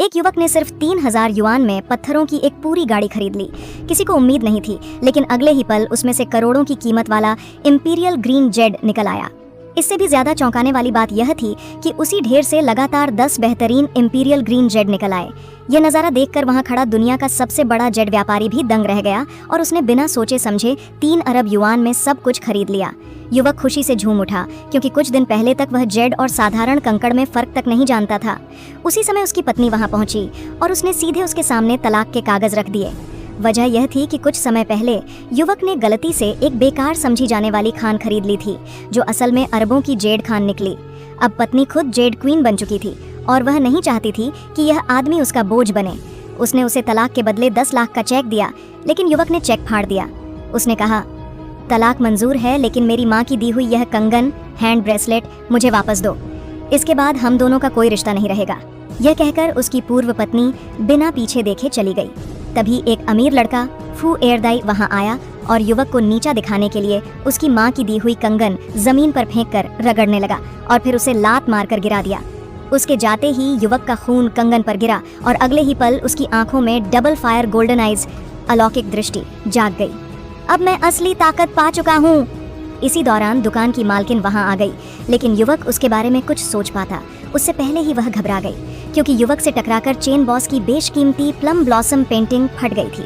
एक युवक ने सिर्फ 3,000 युआन में पत्थरों की एक पूरी गाड़ी खरीद ली। किसी को उम्मीद नहीं थी, लेकिन अगले ही पल उसमें से करोड़ों की कीमत वाला इंपीरियल ग्रीन जेड निकल आया। इससे भी ज्यादा चौंकाने वाली बात यह थी कि उसी ढेर से लगातार 10 बेहतरीन इंपीरियल ग्रीन जेड निकल आए। यह नज़ारा देखकर वहां खड़ा दुनिया का सबसे बड़ा जेड व्यापारी भी दंग रह गया और उसने बिना सोचे समझे 3 अरब युआन में सब कुछ खरीद लिया। युवक खुशी से झूम उठा, क्योंकि कुछ दिन पहले तक वह जेड और साधारण कंकड़ में फर्क तक नहीं जानता था। उसी समय उसकी पत्नी वहां पहुंची और उसने सीधे उसके सामने तलाक के कागज रख दिए। वजह यह थी कि कुछ समय पहले युवक ने गलती से एक बेकार समझी जाने वाली खान खरीद ली थी, जो असल में अरबों की जेड खान निकली। अब पत्नी खुद जेड क्वीन बन चुकी थी और वह नहीं चाहती थी कि यह आदमी उसका बोझ बने। उसने उसे तलाक के बदले 10 लाख का चेक दिया, लेकिन युवक ने चेक फाड़ दिया। उसने कहा, तलाक मंजूर है, लेकिन मेरी माँ की दी हुई यह कंगन, हैंड ब्रेसलेट मुझे वापस दो। इसके बाद हम दोनों का कोई रिश्ता नहीं रहेगा। यह कहकर उसकी पूर्व पत्नी बिना पीछे देखे चली गई। तभी एक अमीर लड़का फू एरदाई वहां आया और युवक को नीचा दिखाने के लिए उसकी माँ की दी हुई कंगन जमीन पर फेंककर रगड़ने लगा और फिर उसे लात मारकर गिरा दिया। उसके जाते ही युवक का खून कंगन पर गिरा और अगले ही पल उसकी आंखों में डबल फायर गोल्डन आइज अलौकिक दृष्टि जाग गई। अब मैं असली ताकत पा चुका हूँ। इसी दौरान दुकान की मालकिन वहां आ गई, लेकिन युवक उसके बारे में कुछ सोच पाता उससे पहले ही वह घबरा गई, क्योंकि युवक से टकराकर चेन बॉस की बेशकीमती प्लम ब्लॉसम पेंटिंग फट गई थी।